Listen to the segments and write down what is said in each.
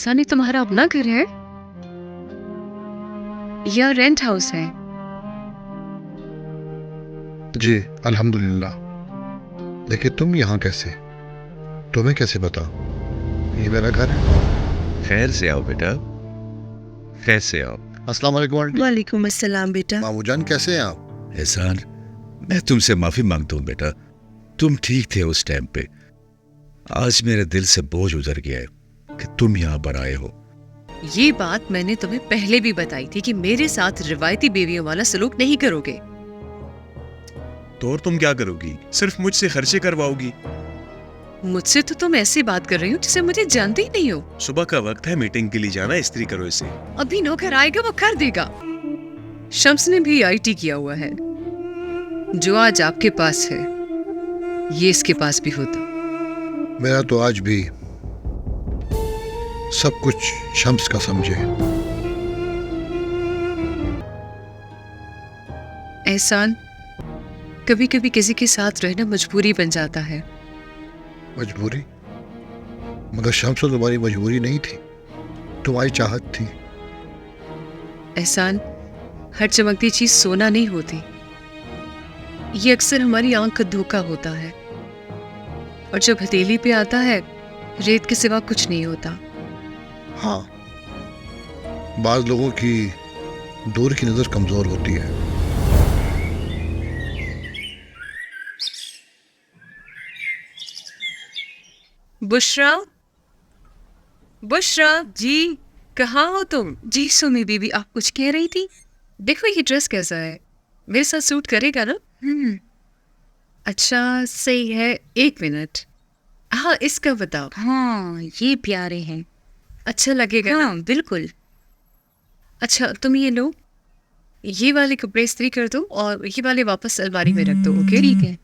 ऐसा नहीं तुम्हारा अपना घर है या रेंट हाउस है? जी अल्हम्दुलिल्लाह। लेकिन तुम यहाँ कैसे? तुम्हें कैसे पता ये मेरा घर है? खैर से आओ बेटा, खैर से आओ। अस्सलाम वालेकुम आंटी। वालेकुम अस्सलाम बेटा। मामूजान कैसे हैं आप? एहसान, मैं तुमसे माफी मांगता हूँ बेटा। तुम ठीक थे उस टाइम पे। आज मेरे दिल से बोझ उतर गया है कि तुम यहाँ पर आए हो। ये बात मैंने तुम्हें पहले भी बताई थी कि मेरे साथ रिवायती बीवियों वाला सलूक नहीं करोगे। तो और तुम क्या करोगी? सिर्फ मुझसे खर्चे करवाओगी? मुझसे तो तुम ऐसी बात कर रही हो जिसे मुझे जानते ही नहीं हो। सुबह का वक्त है, मीटिंग के लिए जाना, इस्त्री करो इसे। अभी नौकर आएगा वो कर देगा। शम्स ने भी आईटी किया हुआ है। जो आज आपके पास है ये इसके पास भी होता। मेरा तो आज भी सब कुछ शम्स का समझे। एहसान, कभी कभी किसी के साथ रहना मजबूरी बन जाता है। मजबूरी? मगर शम्स तो तुम्हारी मजबूरी नहीं थी, तुम्हारी चाहत थी। एहसान, हर चमकती चीज सोना नहीं होती। ये अक्सर हमारी आंख का धोखा होता है। और जब हथेली पे आता है रेत के सिवा कुछ नहीं होता। हाँ, बाज लोगों की दूर की नजर कमजोर होती है। बुशरा, बुशरा जी, कहाँ हो तुम? जी सुमी बीबी, आप कुछ कह रही थी? देखो ये ड्रेस कैसा है, मेरे साथ सूट करेगा ना? अच्छा सही है, 1 मिनट। हाँ इसका बताओ। हाँ ये प्यारे हैं। अच्छा लगेगा ना? हाँ बिल्कुल। अच्छा तुम ये लो, ये वाले कपड़े इस्त्री कर दो और ये वाले वापस अलमारी में रख दो। ओके ठीक है।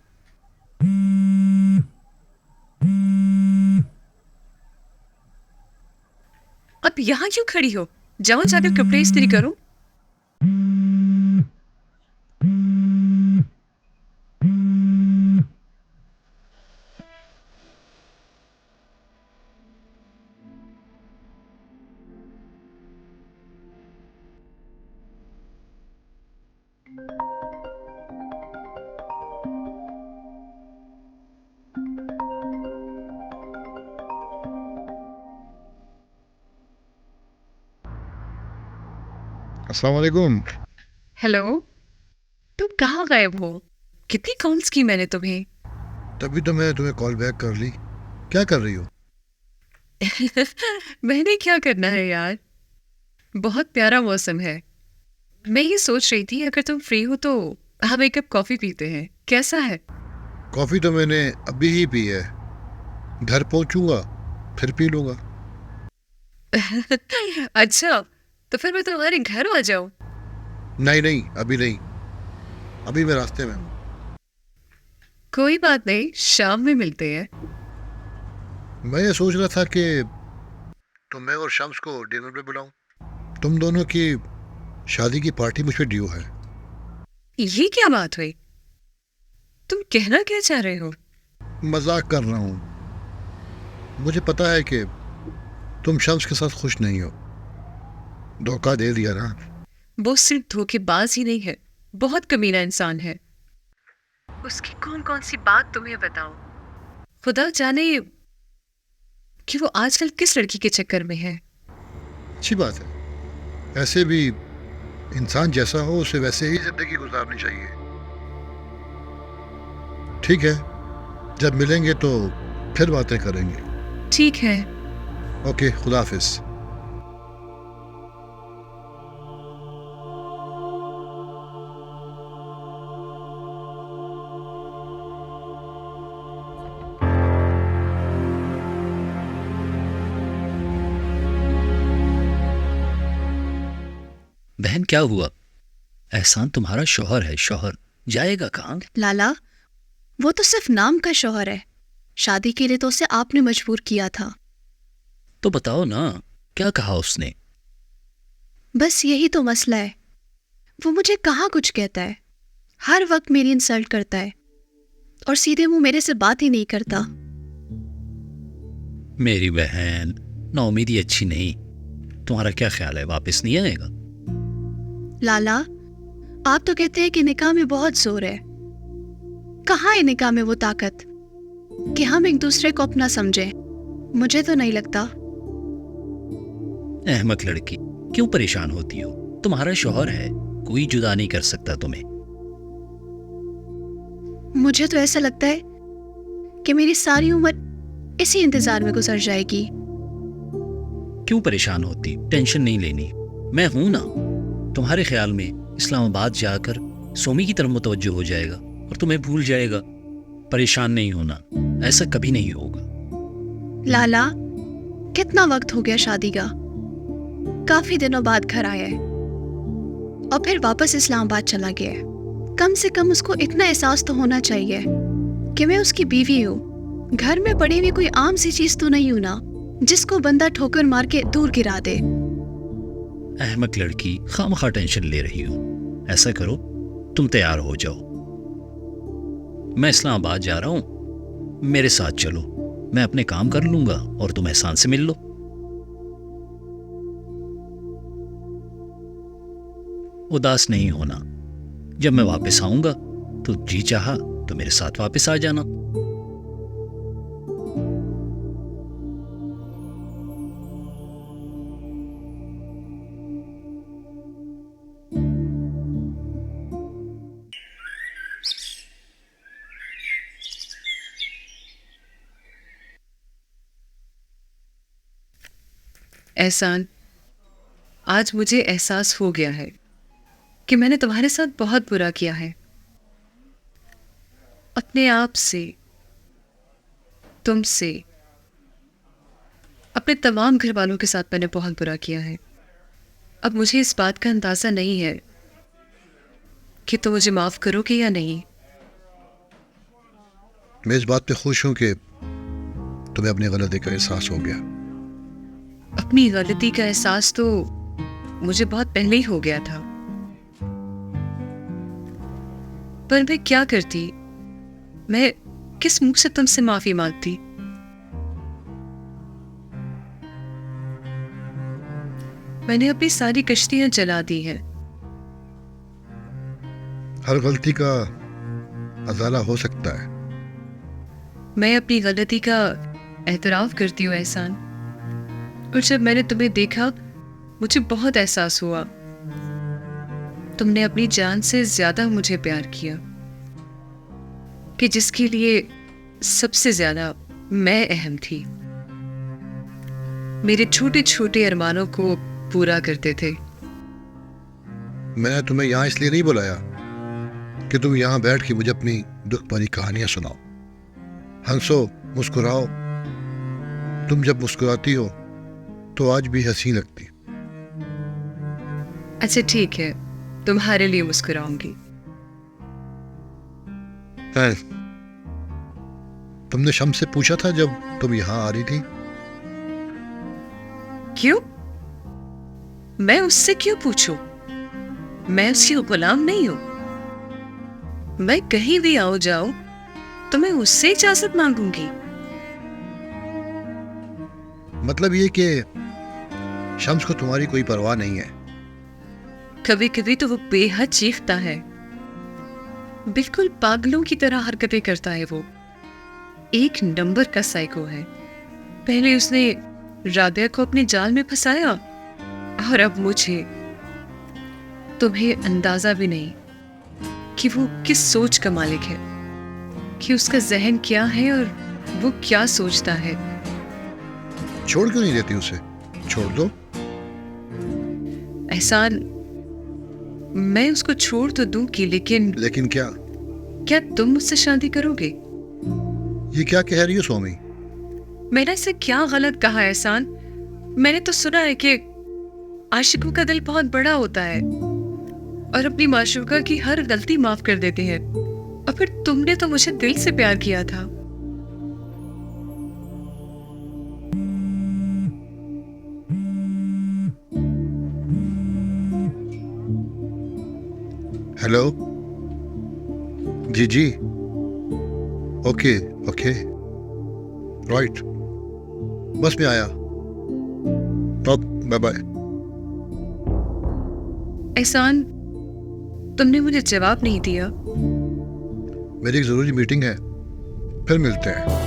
अब यहाँ क्यों खड़ी हो? जाओ जाकर कपड़े इस्त्री करो। अस्सलाम वालेकुम। हेलो, तुम कहाँ गायब हो? कितनी कॉल्स की मैंने तुम्हें। तभी तो मैं तुम्हें कॉल बैक कर ली। क्या कर रही हो? मैंने क्या करना है यार, बहुत प्यारा मौसम है। मैं ये सोच रही थी अगर तुम फ्री हो तो हम एक कप कॉफी पीते हैं, कैसा है? कॉफी तो मैंने अभी ही पी है। घर पहुंचूंगा फिर पी लूंगा। अच्छा तो फिर मैं तुम्हारे घर आ जाऊं? नहीं नहीं, अभी नहीं, अभी मैं रास्ते में हूँ। कोई बात नहीं, शाम में मिलते हैं। मैं ये सोच रहा था कि तुम्हें और शम्स को डिनर पे बुलाऊं। तुम दोनों की शादी की पार्टी मुझ पे ड्यू है। ये क्या बात हुई? तुम कहना क्या चाह रहे हो? मजाक कर रहा हूँ। मुझे पता है कि तुम शम्स के साथ खुश नहीं हो। धोखा दे दिया ना। वो सिर्फ धोखेबाज ही नहीं है, बहुत कमीना इंसान है। उसकी कौन कौन सी बात तुम्हें बताऊं? खुदा जाने कि वो आजकल किस लड़की के चक्कर में है। अच्छी बात है, ऐसे भी इंसान जैसा हो उसे वैसे ही जिंदगी गुजारनी चाहिए। ठीक है, जब मिलेंगे तो फिर बातें करेंगे। ठीक है। ओके, खुदा हाफिज। बहन क्या हुआ? एहसान तुम्हारा शौहर है, शौहर जाएगा कहाँ? लाला, वो तो सिर्फ नाम का शौहर है। शादी के लिए तो उसे आपने मजबूर किया था। तो बताओ ना, क्या कहा उसने? बस यही तो मसला है। वो मुझे कहाँ कुछ कहता है, हर वक्त मेरी इंसल्ट करता है और सीधे मुंह मेरे से बात ही नहीं करता। मेरी बहन, नाउमीदी अच्छी नहीं। तुम्हारा क्या ख्याल है, वापस नहीं आएगा? लाला, आप तो कहते हैं कि निकाह में बहुत जोर है। कहाँ है निकाह में वो ताकत कि हम एक दूसरे को अपना समझें? मुझे तो नहीं लगता। अहमक लड़की, क्यों परेशान होती हो? तुम्हारा शौहर है, कोई जुदा नहीं कर सकता तुम्हें। मुझे तो ऐसा लगता है कि मेरी सारी उम्र इसी इंतजार में गुजर जाएगी। क्यों परेशान होती? टेंशन नहीं लेनी, मैं हूं ना। तुम्हारे ख्याल में इस्लामाबाद जाकर सोमी की तरफ मुतवज्जो हो जाएगा और तुम्हें भूल जाएगा। परेशान नहीं होना, ऐसा कभी नहीं होगा। लाला, कितना वक्त हो गया शादी का, काफी दिनों बाद घर आया है और फिर वापस इस्लामाबाद चला गया है। कम से कम उसको इतना एहसास तो होना चाहिए कि मैं उसकी बीवी हूँ। घर में पड़ी हुई कोई आम सी चीज तो नहीं हूं ना जिसको बंदा ठोकर मार के दूर गिरा दे। अहमक लड़की, खामखा टेंशन ले रही हो। ऐसा करो, तुम तैयार हो जाओ, मैं इस्लामाबाद जा रहा हूं, मेरे साथ चलो। मैं अपने काम कर लूंगा और तुम एहसान से मिल लो। उदास नहीं होना, जब मैं वापस आऊंगा तो जी चाहा तो मेरे साथ वापस आ जाना। एहसान, आज मुझे एहसास हो गया है कि मैंने तुम्हारे साथ बहुत बुरा किया है। अपने आप से, तुमसे, अपने तमाम घर वालों के साथ मैंने बहुत बुरा किया है। अब मुझे इस बात का अंदाज़ा नहीं है कि तुम मुझे माफ़ करोगे या नहीं। मैं इस बात पे खुश हूं कि तुम्हें अपनी गलती का एहसास हो गया। अपनी गलती का एहसास तो मुझे बहुत पहले ही हो गया था, पर मैं क्या करती? मैं किस मुंह से तुमसे माफी मांगती? मैंने अपनी सारी कश्तियां जला दी हैं। हर गलती का अजाला हो सकता है। मैं अपनी गलती का एतराफ करती हूँ एहसान, और जब मैंने तुम्हें देखा मुझे बहुत एहसास हुआ तुमने अपनी जान से ज्यादा मुझे प्यार किया, कि जिसके लिए सबसे ज्यादा मैं अहम थी। मेरे छोटे छोटे अरमानों को पूरा करते थे। मैंने तुम्हें यहाँ इसलिए नहीं बुलाया कि तुम यहाँ बैठ के मुझे अपनी दुख भरी कहानियां सुनाओ, हंसो, मुस्कुराओ। तुम जब मुस्कुराती हो तो आज भी हंसी लगती। अच्छा ठीक है, तुम्हारे लिए मुस्कुराऊंगी। तुमने शम्स से पूछा था जब तुम यहाँ आ रही थी? क्यों? मैं उससे क्यों पूछूं? मैं उसकी गुलाम नहीं हूं। मैं कहीं भी आओ जाऊं तो मैं उससे इजाजत मांगूंगी। मतलब ये कि शम्स को तुम्हारी कोई परवाह नहीं है? कभी कभी तो वो बेहद चीखता है, बिल्कुल पागलों की तरह हरकतें करता है। वो एक नंबर का साइको है। पहले उसने राबिया को अपने जाल में फंसाया और अब मुझे। तुम्हें अंदाजा भी नहीं कि वो किस सोच का मालिक है, कि उसका जहन क्या है और वो क्या सोचता है। छोड़ क्यों नहीं देती उसे? छोड़ दो। एहसान, मैं उसको छोड़ तो दूंगी, लेकिन लेकिन क्या? क्या तुम मुझसे शादी करोगे? ये क्या कह रही हो सोमी? मैंने इसे क्या गलत कहा एहसान? मैंने तो सुना है कि आशिकों का दिल बहुत बड़ा होता है और अपनी माशूका की हर गलती माफ कर देते हैं। और फिर तुमने तो मुझे दिल से प्यार किया था। हेलो जी, ओके, राइट, बस में आया। Bye bye. एहसान, तुमने मुझे जवाब नहीं दिया। मेरी एक ज़रूरी मीटिंग है, फिर मिलते हैं।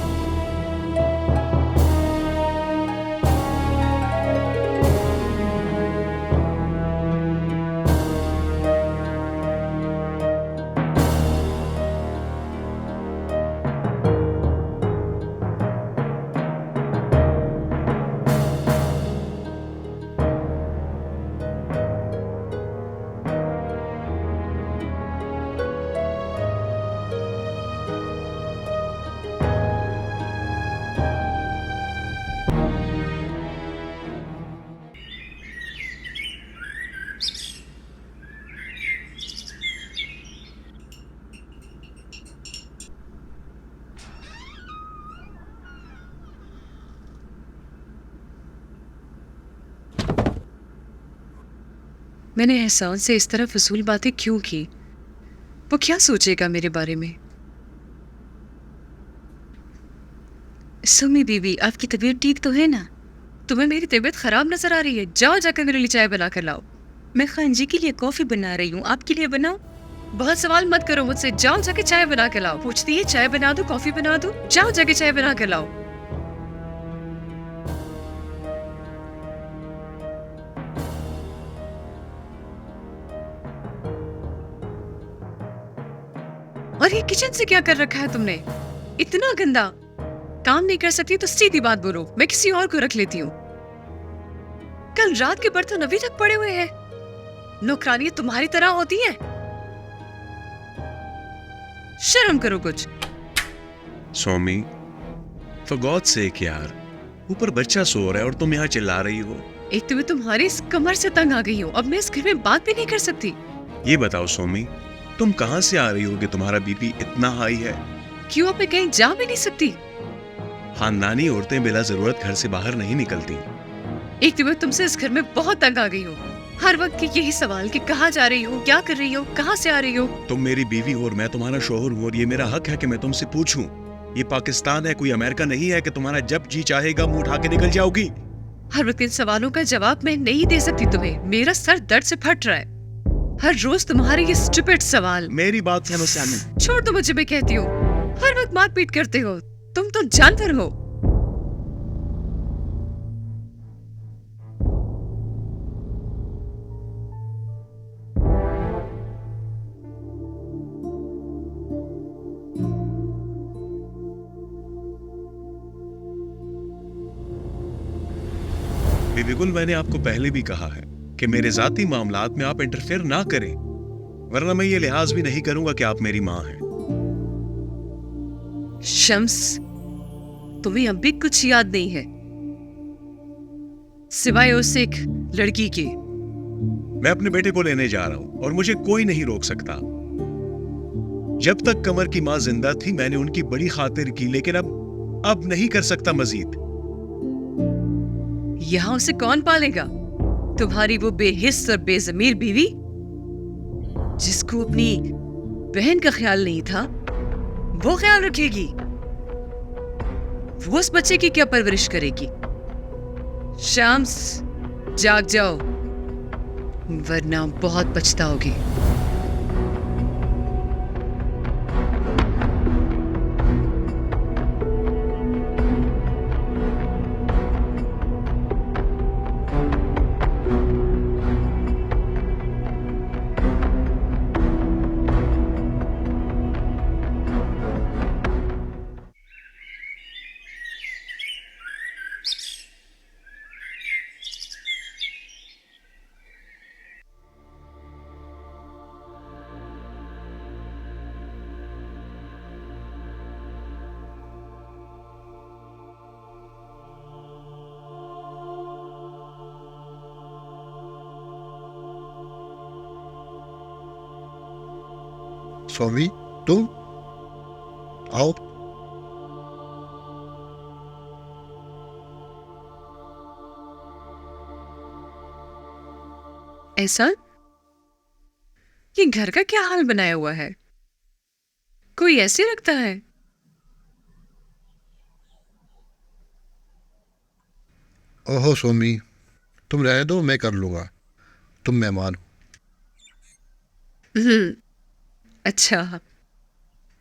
मैंने एहसान से इस तरह फजूल बातें क्यों की? वो क्या सोचेगा मेरे बारे में? सुमी बीवी, आपकी तबीयत ठीक तो है ना? तुम्हें मेरी तबीयत खराब नजर आ रही है? जाओ जाकर मेरे लिए चाय बना कर लाओ। मैं खान जी के लिए कॉफी बना रही हूँ, आपके लिए बनाऊं? बहुत सवाल मत करो मुझसे, जाओ जाके चाय बना के लाओ। पूछती है चाय बना दो, कॉफी बना दो, जाओ जाके चाय बना के लाओ। और ये किचन से क्या कर रखा है तुमने? इतना गंदा। काम नहीं कर सकती तो सीधी बात बोलो, मैं किसी और को रख लेती हूँ। कल रात के बर्तन अभी तक पड़े हुए हैं। नौकरानी तुम्हारी तरह होती है? शर्म करो कुछ। सौमी, फॉर गॉड सेक यार, ऊपर बच्चा सो रहा है और तुम यहाँ चिल्ला रही हो। एक तो मैं तुम्हारी इस कमर से तंग आ गई हूँ, अब मैं इस घर में बात भी नहीं कर सकती। ये बताओ सौमी, तुम कहाँ से आ रही हो कि तुम्हारा बीपी इतना हाई है? क्यों? अब मैं कहीं जा भी नहीं सकती। खानदानी औरतें बिला जरूरत घर से बाहर नहीं निकलती। एक तो मैं तुमसे इस घर में बहुत तंग आ गई हूँ। हर वक्त के यही सवाल कि कहाँ जा रही हो, क्या कर रही हो, कहाँ से आ रही हो। तुम मेरी बीवी हो और मैं तुम्हारा शोहर हूँ, और ये मेरा हक है कि मैं तुमसे पूछूं। ये पाकिस्तान है, कोई अमेरिका नहीं है कि तुम्हारा जब जी चाहेगा मुंह उठा के निकल जाओगी। हर वक्त इन सवालों का जवाब मैं नहीं दे सकती तुम्हें। मेरा सर दर्द से फट रहा है। हर रोज तुम्हारे ये स्टूपिड सवाल। मेरी बात सुनो सैमी। छोड़ दो मुझे, मैं कहती हूँ। हर वक्त मारपीट करते हो, तुम तो जानवर हो। बीबी गुल, मैंने आपको पहले भी कहा है कि मेरे जाती मामलात में आप इंटरफेयर ना करें, वरना मैं ये लिहाज भी नहीं करूंगा कि आप मेरी मां हैं। शम्स, तुम्हें अब भी कुछ याद नहीं है सिवाय उस एक लड़की के। मैं अपने बेटे को लेने जा रहा हूं और मुझे कोई नहीं रोक सकता। जब तक कमर की मां जिंदा थी मैंने उनकी बड़ी खातिर की, लेकिन अब नहीं कर सकता मजीद। यहां उसे कौन पालेगा? तुम्हारी वो बेहिस और बेजमीर बीवी जिसको अपनी बहन का ख्याल नहीं था, वो ख्याल रखेगी। वो उस बच्चे की क्या परवरिश करेगी? शाम्स, जाग जाओ, वरना बहुत पछताओगी। स्वामी, तुम आओ। ऐसा? ये घर का क्या हाल बनाया हुआ है? कोई ऐसे रखता है? ओहो स्वामी, तुम रहने दो, मैं कर लूँगा, तुम मेहमान हो। अच्छा,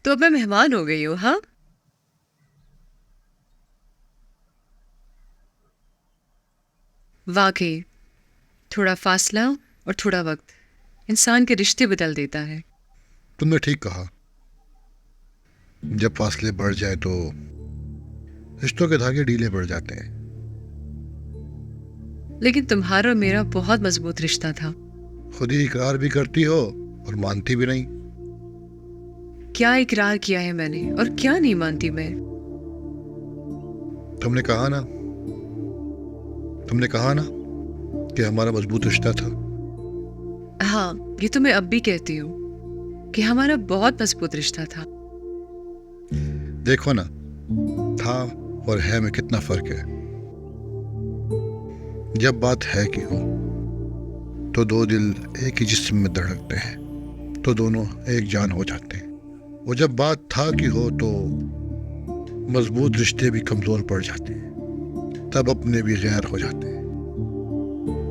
तो अब मैं मेहमान हो गई हूँ, हाँ? वाकई थोड़ा फासला और थोड़ा वक्त इंसान के रिश्ते बदल देता है। तुमने ठीक कहा, जब फासले बढ़ जाए तो रिश्तों के धागे ढीले पड़ जाते हैं। लेकिन तुम्हारा और मेरा बहुत मजबूत रिश्ता था। खुद ही इकरार भी करती हो और मानती भी नहीं। क्या इकरार किया है मैंने और क्या नहीं मानती मैं। तुमने कहा ना कि हमारा मजबूत रिश्ता था। हाँ, ये तो मैं अब भी कहती हूँ कि हमारा बहुत मजबूत रिश्ता था। देखो ना, था और है में कितना फर्क है। जब बात है की हो तो दो दिल एक ही जिस्म में धड़कते हैं, तो दोनों एक जान हो जाते हैं। और जब बात था की हो तो मजबूत रिश्ते भी कमजोर पड़ जाते हैं, तब अपने भी गैर हो जाते हैं।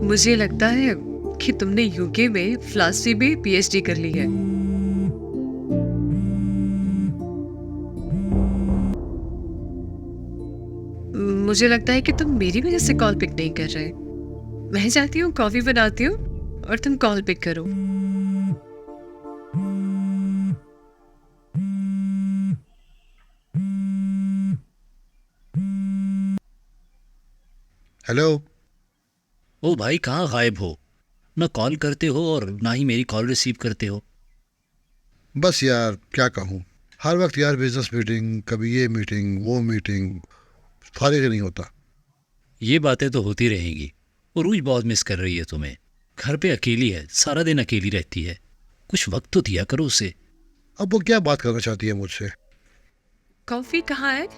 मुझे लगता है कि तुमने यूके में फिलॉसफी में पीएचडी कर ली है। मुझे लगता है कि तुम मेरी वजह से कॉल पिक नहीं कर रहे। मैं जाती हूँ, कॉफी बनाती हूँ और तुम कॉल पिक करो। हेलो। ओ भाई, कहाँ गायब हो? ना कॉल करते हो और ना ही मेरी कॉल रिसीव करते हो। बस यार क्या कहूँ, हर वक्त यार बिजनेस मीटिंग, कभी ये मीटिंग वो मीटिंग, फारिग ही नहीं होता। ये बातें तो होती रहेंगी। और रूज बहुत मिस कर रही है तुम्हें। घर पे अकेली है, सारा दिन अकेली रहती है। कुछ वक्त तो दिया करो उसे। अब वो क्या बात करना चाहती है मुझसे? कॉफी कहाँ है?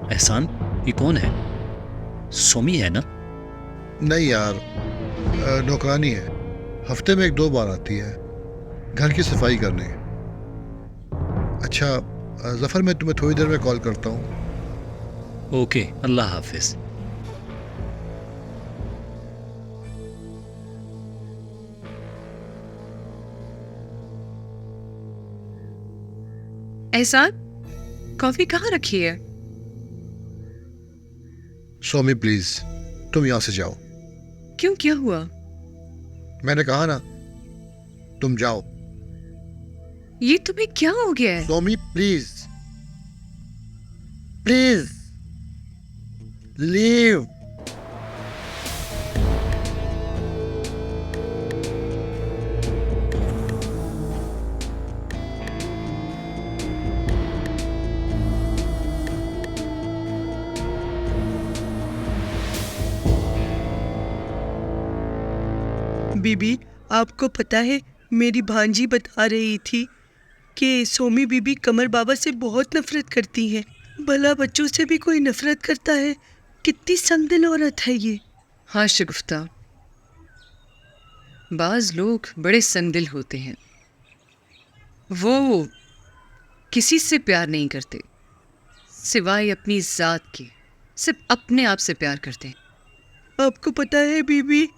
एहसान, ये कौन है? सोमी है ना? नहीं यार, नौकरानी है। हफ्ते में 1-2 बार आती है घर की सफाई करने। अच्छा जफ़र, मैं तुम्हें थोड़ी देर में कॉल करता हूँ। ओके, अल्लाह हाफिज। एहसान, कॉफी कहाँ रखी है? सोमी प्लीज, तुम यहाँ से जाओ। क्यों, क्या हुआ? मैंने कहा ना, तुम जाओ। ये तुम्हें क्या हो गया है? Somi please, please leave. बीबी, आपको पता है मेरी भांजी बता रही थी कि सोमी बीबी कमर बाबा से बहुत नफरत करती है। भला बच्चों से भी कोई नफरत करता है? कितनी संगदिल औरत है ये। हाँ शगुफ्ता, बाज लोग बड़े संगदिल होते हैं। वो किसी से प्यार नहीं करते सिवाय अपनी जात के, सिर्फ अपने आप से प्यार करते हैं। आपको पता है बीबी,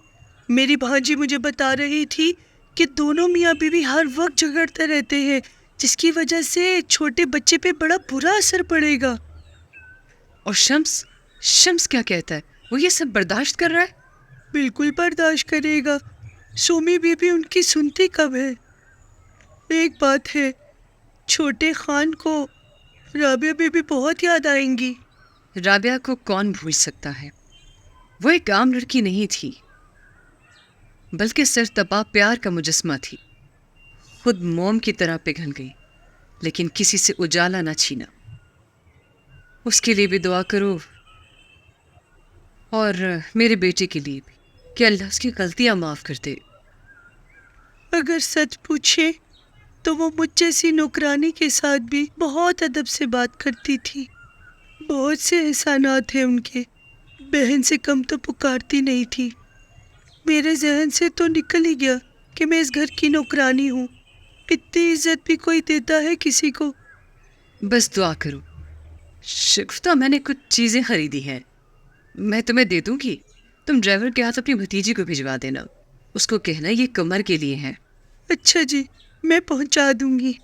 मेरी भांजी मुझे बता रही थी कि दोनों मियाँ बीवी हर वक्त झगड़ते रहते हैं, जिसकी वजह से छोटे बच्चे पे बड़ा बुरा असर पड़ेगा। और शम्स क्या कहता है? वो ये सब बर्दाश्त कर रहा है? बिल्कुल बर्दाश्त करेगा। सोमी बीबी उनकी सुनती कब है। एक बात है, छोटे खान को राबिया बीबी बहुत याद आएंगी। राबिया को कौन भूल सकता है? वो एक आम लड़की नहीं थी, बल्कि सरतबा प्यार का मुजस्मा थी। खुद मोम की तरह पिघल गई, लेकिन किसी से उजाला ना छीना। उसके लिए भी दुआ करो और मेरे बेटे के लिए भी, कि अल्लाह उसकी गलतियां माफ़ कर दे। अगर सच पूछे तो वो मुझ जैसी नौकरानी के साथ भी बहुत अदब से बात करती थी। बहुत से एहसानात हैं उनके, बहन से कम तो पुकारती नहीं थी। मेरे जहन से तो निकल ही गया कि मैं इस घर की नौकरानी हूँ। इतनी इज्जत भी कोई देता है किसी को? बस दुआ करो। शिकफ्ता, मैंने कुछ चीज़ें खरीदी हैं, मैं तुम्हें दे दूंगी। तुम ड्राइवर के हाथ अपनी भतीजी को भिजवा देना, उसको कहना ये कमर के लिए है। अच्छा जी, मैं पहुंचा दूंगी।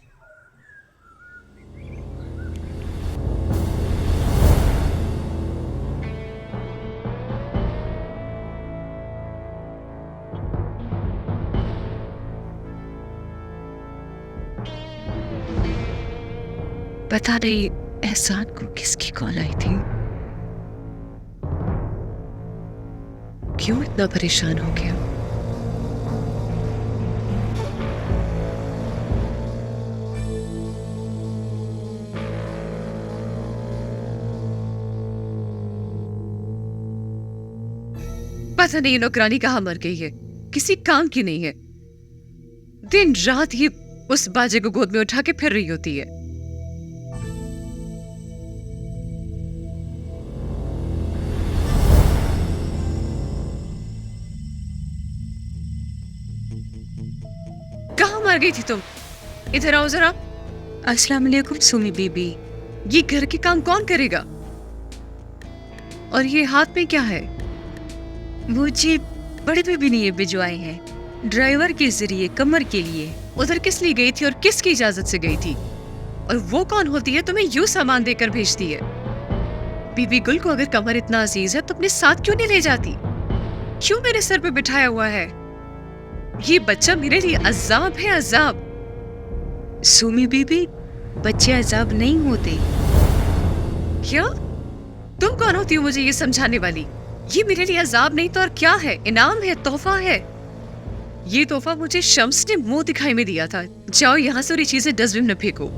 पता नहीं एहसान को किसकी कॉल आई थी, क्यों इतना परेशान हो गया। पता नहीं नौकरानी कहाँ मर गई है, किसी काम की नहीं है। दिन रात ये उस बाजे को गोद में उठा के फिर रही होती है। कहाँ मर गई थी तुम? इधर आओ जरा। अस्सलाम वालेकुम सुमी बीबी। ये घर के काम कौन करेगा? और ये हाथ में क्या है? मुझे बड़े बीबी ने ये भिजवाए हैं, ड्राइवर के जरिए कमर के लिए। उधर किस लिए गई थी और किसकी इजाजत से गई थी? और वो कौन होती है तुम्हें यूं सामान देकर भेजती है? बीबी गुल को अगर कमर इतना अजीज है तो अपने साथ क्यों नहीं ले जाती? क्यों मेरे सर पे बिठाया हुआ है? ये बच्चा मेरे लिए अजाब है, अजाब। सुमी बीबी, बच्चे अजाब नहीं होते। क्या? तुम कौन होती हो मुझे ये समझाने वाली? ये मेरे लिए अजाब नहीं तो और क्या है? इनाम है, तोहफा है। ये तोहफा मुझे शम्स ने मुंह दिखाई में दिया था। जाओ यहाँ से और ये चीजें डस्टबिन में फेंको।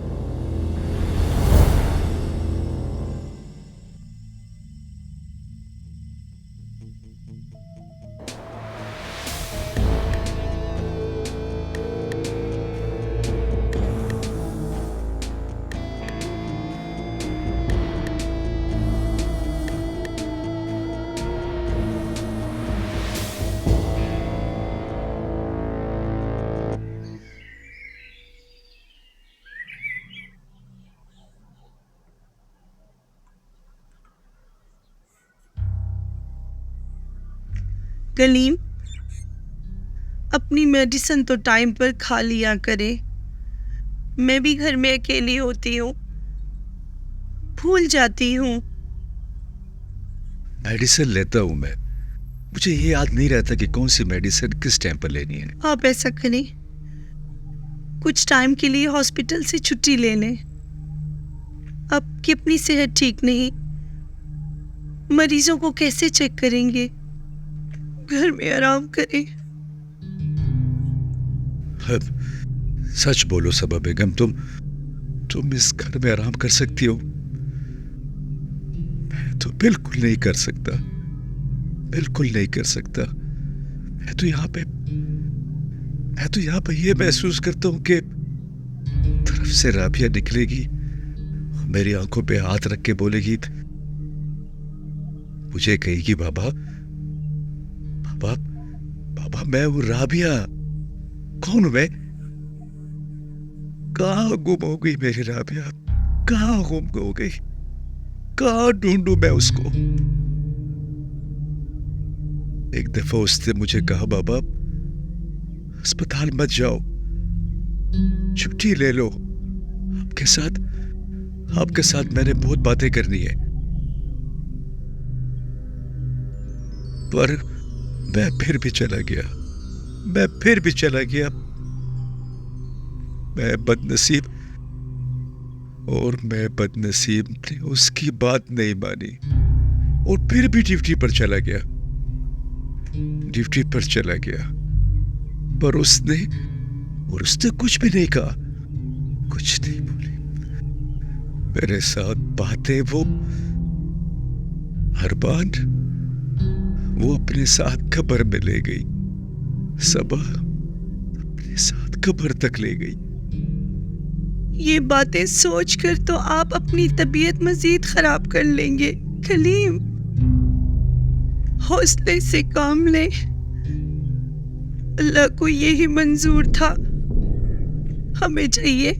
कलीम, अपनी मेडिसिन तो टाइम पर खा लिया करे। मैं भी घर में अकेली होती हूँ, भूल जाती हूँ। मेडिसिन लेता हूं मैं, मुझे ये याद नहीं रहता कि कौन सी मेडिसिन किस टाइम पर लेनी है। आप ऐसा करें, कुछ टाइम के लिए हॉस्पिटल से छुट्टी ले लें। आपकी अपनी सेहत ठीक नहीं, मरीजों को कैसे चेक करेंगे? घर में आराम करें। अब सच बोलो सबा बेगम, तुम इस घर में आराम कर सकती हो? मैं तो बिल्कुल नहीं कर सकता, बिल्कुल नहीं कर सकता। मैं तो यहाँ पे ये महसूस करता हूं कि तरफ से राबिया निकलेगी, मेरी आंखों पे हाथ रख के बोलेगी, मुझे कहेगी बाबा बाबा मैं वो राबिया। कौन हूं मैं? कहां गुम हो गई मेरी राबिया? कहां गुम हो गई? कहां ढूंढूं मैं उसको? एक दफा उसने मुझे कहा, बाबा अस्पताल मत जाओ, छुट्टी ले लो, आपके साथ मैंने बहुत बातें करनी है। पर मैं फिर भी चला गया। मैं बदनसीब ने उसकी बात नहीं मानी और फिर भी ड्यूटी पर चला गया। पर उसने कुछ भी नहीं कहा, कुछ नहीं बोली। मेरे साथ बातें वो अरबान वो अपने साथ कब्र में ले गई, सबा अपने साथ कब्र तक ले गई। ये बातें सोचकर तो आप अपनी तबीयत मजीद खराब कर लेंगे। कलीम, हौसले से काम लें, अल्लाह को यही मंजूर था। हमें चाहिए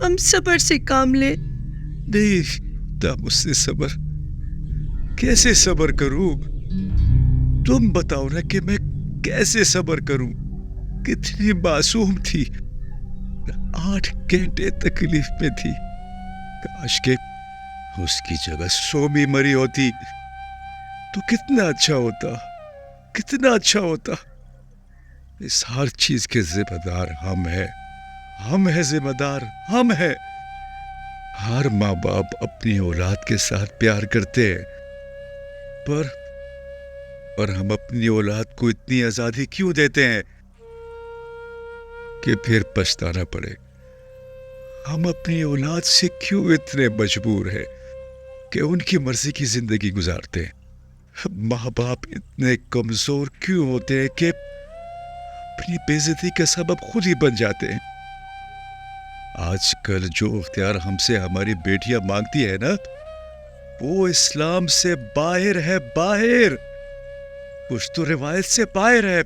हम सब्र से काम लें। नहीं था मुझसे सबर, कैसे सबर करूं? तुम बताओ ना कि मैं कैसे सबर करूं? कितनी मासूम थी, 8 घंटे तकलीफ में थी। काश के उसकी जगह सोमी मरी होती तो कितना अच्छा होता, कितना अच्छा होता। इस हर चीज के जिम्मेदार हम हैं जिम्मेदार, हम हैं। हर माँ बाप अपनी औलाद के साथ प्यार करते हैं, पर हम अपनी औलाद को इतनी आजादी क्यों देते हैं कि फिर पछताना पड़े? हम अपनी औलाद से क्यों इतने मजबूर हैं कि उनकी मर्जी की जिंदगी गुजारते हैं? माँ बाप इतने कमजोर क्यों होते हैं कि अपनी बेइज्जती का सबब खुद ही बन जाते हैं? आजकल जो इख्तियार हमसे हमारी बेटियां मांगती है ना, वो इस्लाम से बाहर है, बाहर। कुछ तो रिवायत से बाहर है।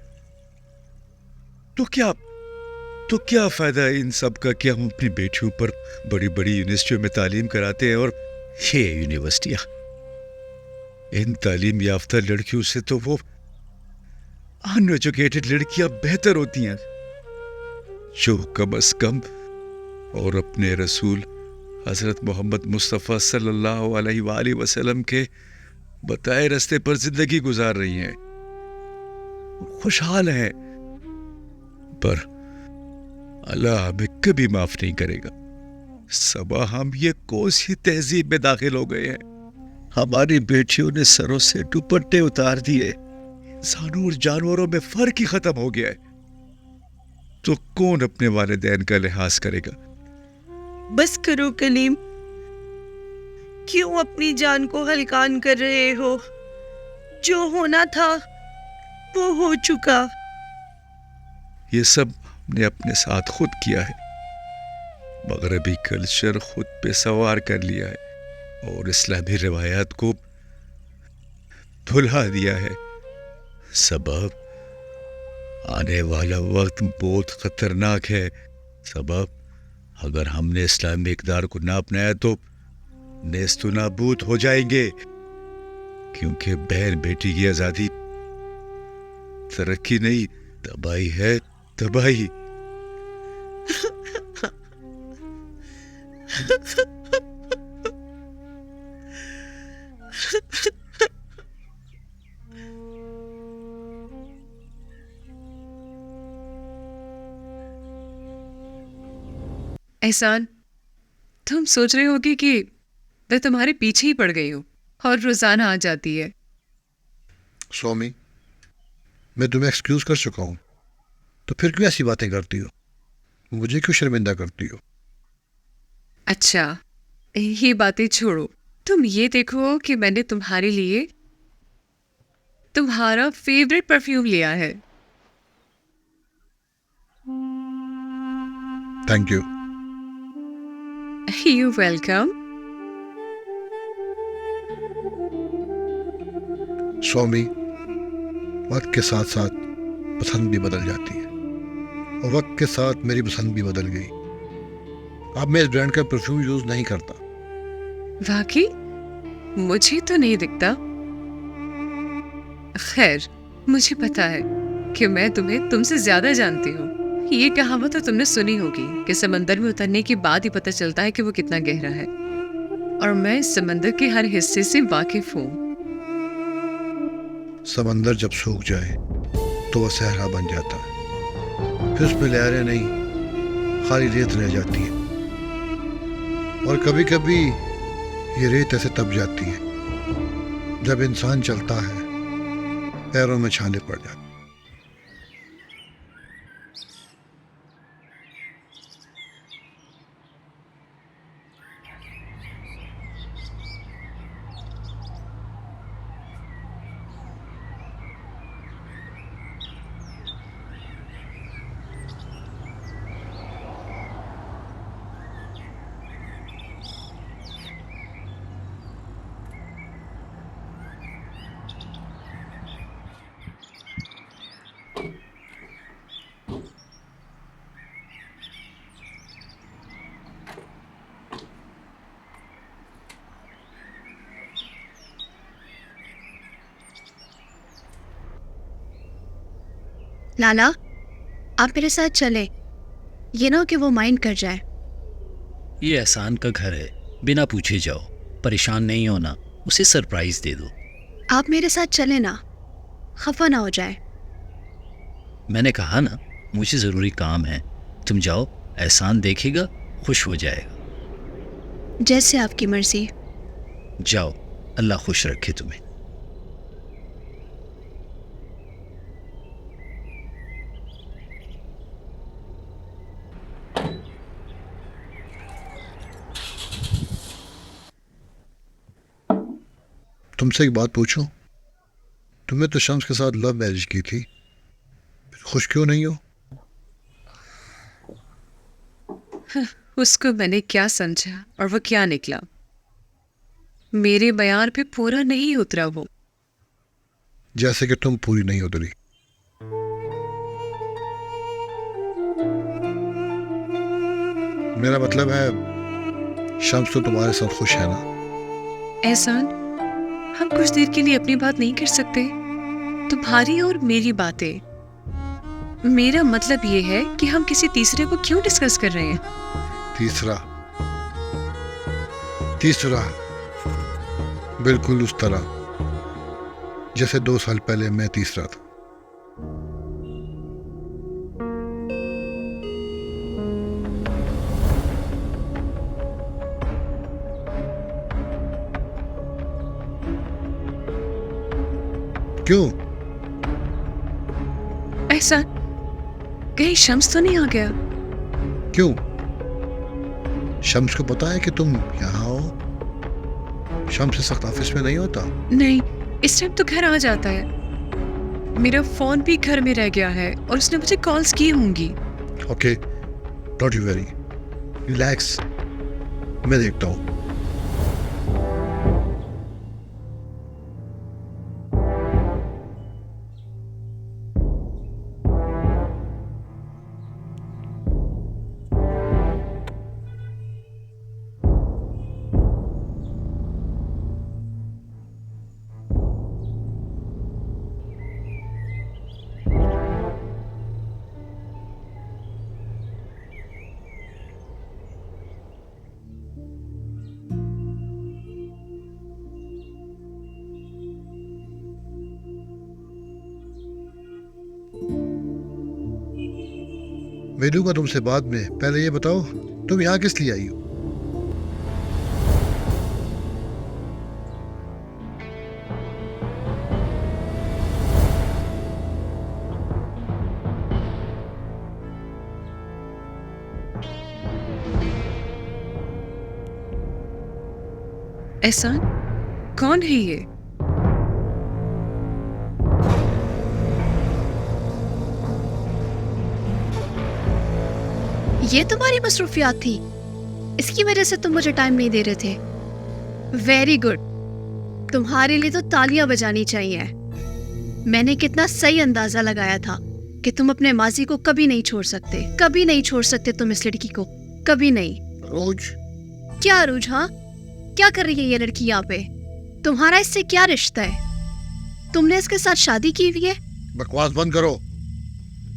तो क्या फायदा है इन सब का कि हम अपनी बेटियों पर बड़ी बड़ी यूनिवर्सिटियों में तालीम कराते हैं, और ये यूनिवर्सिटियां, इन तालीम याफ्ता लड़कियों से तो वो अनएजुकेटेड लड़कियां बेहतर होती हैं, जो कम अज कम और अपने रसूल हजरत मोहम्मद मुस्तफ़ा सल्लल्लाहु अलैहि वसल्लम के बताए रास्ते पर जिंदगी गुजार रही हैं, खुशहाल हैं। पर अल्लाह हमें कभी माफ नहीं करेगा। सबा हम ये कौन सी तहजीब में दाखिल हो गए हैं? हमारी बेटियों ने सरों से दुपट्टे उतार दिए, इंसानों और जानवरों में फर्क ही खत्म हो गया है। तो कौन अपने वालिदैन का लिहाज करेगा? बस करो कलीम, क्यों अपनी जान को हलकान कर रहे हो? जो होना था वो हो चुका। ये सब हमने अपने साथ खुद किया है, मगरबी कल्चर खुद पे सवार कर लिया है और इस्लामी रिवायात को भुला दिया है। सबब आने वाला वक्त बहुत खतरनाक है। सबब अगर हमने इस्लामी इक़दार को ना अपनाया तो नेस्तो नाबूद हो जाएंगे, क्योंकि बहन बेटी की आजादी तरक्की नहीं, तबाही है, तबाही। एहसान, तुम सोच रहे होगे कि मैं तुम्हारे पीछे ही पड़ गई हूँ और रोजाना आ जाती है। स्वामी, मैं तुम्हें एक्सक्यूज कर चुका हूँ, तो फिर क्यों ऐसी बातें करती हो? मुझे क्यों शर्मिंदा करती हो? अच्छा, ये बातें छोड़ो, तुम ये देखो कि मैंने तुम्हारे लिए तुम्हारा फेवरेट परफ्यूम लिया है। Thank you. You welcome. Swami, वक्त के साथ साथ पसंद भी बदल जाती है, और वक्त के साथ मेरी पसंद भी बदल गई। अब मैं इस ब्रांड का परफ्यूम यूज नहीं करता। वाकई मुझे तो नहीं दिखता। खैर, मुझे पता है कि मैं तुम्हें तुमसे ज्यादा जानती हूँ। ये कहावत तो तुमने सुनी होगी कि समंदर में उतरने के बाद ही पता चलता है कि वो कितना गहरा है, और मैं इस समंदर के हर हिस्से से वाकिफ हूँ। समंदर जब सूख जाए तो वह सहरा बन जाता है, फिर उसमें लहरें नहीं, खाली रेत रह जाती है, और कभी कभी ये रेत ऐसे तप जाती है जब इंसान चलता है पैरों में छाले पड़ जाते। लाला, आप मेरे साथ चले, ये ना हो कि वो माइंड कर जाए। ये एहसान का घर है, बिना पूछे जाओ, परेशान नहीं होना, उसे सरप्राइज दे दो। आप मेरे साथ चले ना, खफा ना हो जाए। मैंने कहा ना, मुझे ज़रूरी काम है, तुम जाओ, एहसान देखेगा, खुश हो जाएगा। जैसे आपकी मर्जी। जाओ, अल्लाह खुश रखे तुम्हें। तुमसे एक बात पूछूं? तुमने तो शम्स के साथ लव मैरिज की थी, खुश क्यों नहीं हो? उसको मैंने क्या समझा और वो क्या निकला। मेरे बयान पे पूरा नहीं उतरा वो। जैसे कि तुम पूरी नहीं उतरी। मेरा मतलब है, शम्स तो तुम्हारे साथ खुश है ना? एहसान, हम कुछ देर के लिए अपनी बात नहीं कर सकते? तुम्हारी और मेरी बातें। मेरा मतलब ये है कि हम किसी तीसरे को क्यों डिस्कस कर रहे हैं? तीसरा बिल्कुल उस तरह जैसे 2 साल पहले मैं तीसरा था। क्यों? एहसान, कहीं शम्स तो नहीं आ गया? क्यों? शम्स को पता है कि तुम यहाँ हो? शम्स इस वक्त ऑफिस में नहीं होता? नहीं, इस टाइम तो घर आ जाता है। मेरा फोन भी घर में रह गया है और उसने मुझे कॉल्स की होंगी। Okay, don't you worry, relax, मैं देखता हूँ। मिलूंगा तुमसे बाद में, पहले ये बताओ तुम यहाँ किस लिए आई हो? एहसान, कौन है ये? ये तुम्हारी मसरूफियात थी, इसकी वजह से तुम मुझे टाइम नहीं दे रहे थे। वेरी गुड, तुम्हारे लिए तो तालियां बजानी चाहिए। मैंने कितना सही अंदाजा लगाया था कि तुम अपने माजी को कभी नहीं छोड़ सकते, कभी नहीं छोड़ सकते तुम इस लड़की को, कभी नहीं। रोज क्या अरूज? हाँ, क्या कर रही है ये लड़की यहाँ पे? तुम्हारा इससे क्या रिश्ता है? तुमने इसके साथ शादी की हुई है? बकवास बंद करो,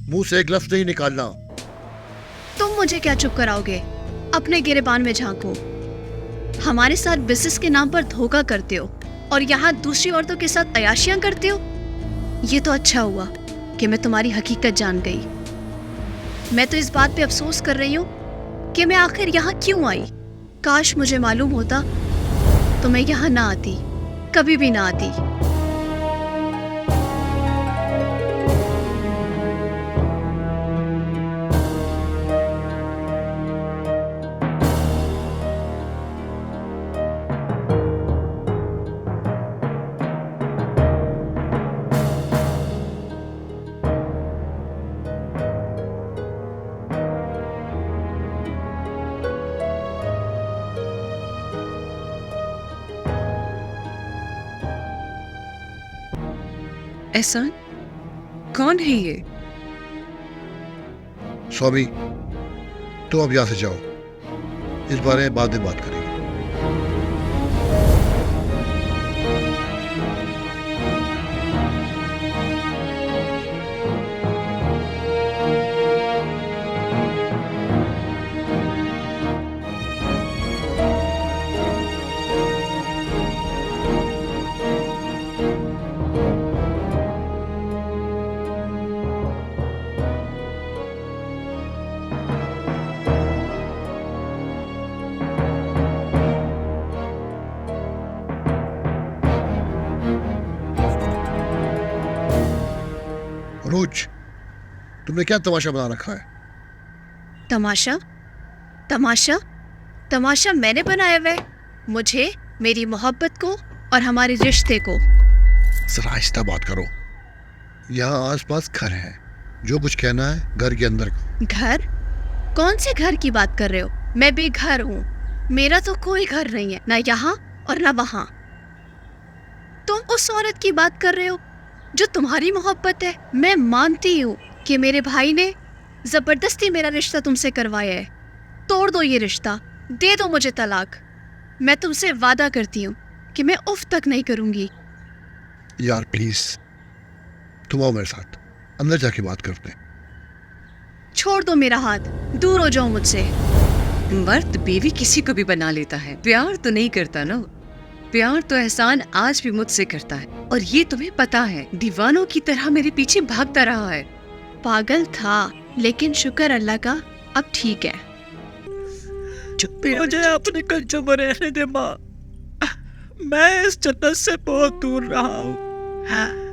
मुंह से एक लफ्ज नहीं निकालना। तुम मुझे क्या चुप कराओगे? अपने गिरेबान में झांको। हमारे साथ बिजनेस के नाम पर धोखा करते हो और यहाँ दूसरी औरतों के साथ अयाशियां करते हो। ये तो अच्छा हुआ कि मैं तुम्हारी हकीकत जान गई। मैं तो इस बात पे अफसोस कर रही हूँ कि मैं आखिर यहाँ क्यों आई। काश मुझे मालूम होता तो मैं यहाँ ना आती, कभी भी ना आती। एहसान, कौन है ये? स्वामी, तुम अब यहाँ से जाओ, इस बारे में बाद में बात करेंगे। रोज तुमने क्या तमाशा बना रखा है? तमाशा? तमाशा? तमाशा मैंने बनाया हुआ है। मुझे, मेरी मोहब्बत को और हमारे रिश्ते को। जरा आहिस्ता बात करो। यहाँ आसपास घर है, जो कुछ कहना है घर के अंदर कहो। घर? कौन से घर की बात कर रहे हो? मैं बेघर हूँ। मेरा तो कोई घर नहीं है, ना यहाँ और ना वहाँ। तुम उस औरत की बात कर रहे हो जो तुम्हारी मोहब्बत है। मैं मानती हूँ कि मेरे भाई ने जबरदस्ती मेरा रिश्ता तुमसे करवाया है। तोड़ दो ये रिश्ता, दे दो मुझे तलाक। मैं तुमसे वादा करती हूँ कि मैं उफ तक नहीं करूँगी। यार प्लीज, तुम आओ मेरे साथ, अंदर जाके बात करते हैं। छोड़ दो मेरा हाथ, दूर हो जाओ मुझसे। मर्द बीवी किसी को भी बना लेता है, प्यार तो नहीं करता ना। प्यार तो एहसान आज भी मुझसे करता है, और ये तुम्हें पता है। दीवानों की तरह मेरे पीछे भागता रहा है। पागल था, लेकिन शुक्र अल्लाह का अब ठीक है। मुझे अपने कच्चों में रहने दे माँ। मैं इस जन्नत से बहुत दूर रहा हूँ।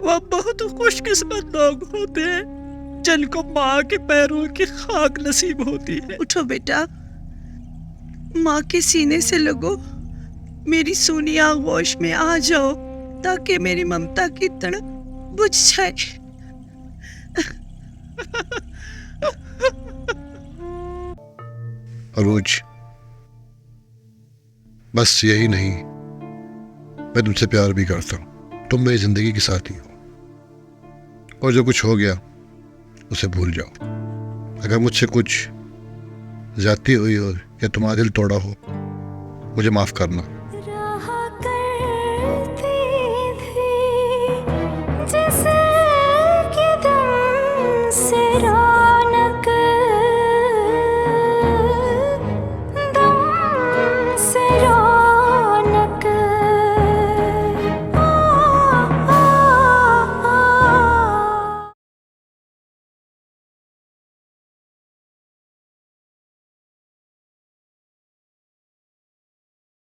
वह बहुत खुशकिस्मत लोग होते हैं जिनको माँ के पैरों की खाक नसीब होती है। उठो बेटा, माँ के सीने से लगो, मेरी सोनी आगोश में आ जाओ ताकि मेरी ममता की तड़प बुझ जाए। अरूज, बस यही नहीं, मैं तुमसे प्यार भी करता हूँ। तुम मेरी जिंदगी की साथी हो, और जो कुछ हो गया उसे भूल जाओ। अगर मुझसे कुछ ज्यादती हुई हो या तुम्हारा दिल तोड़ा हो, मुझे माफ करना।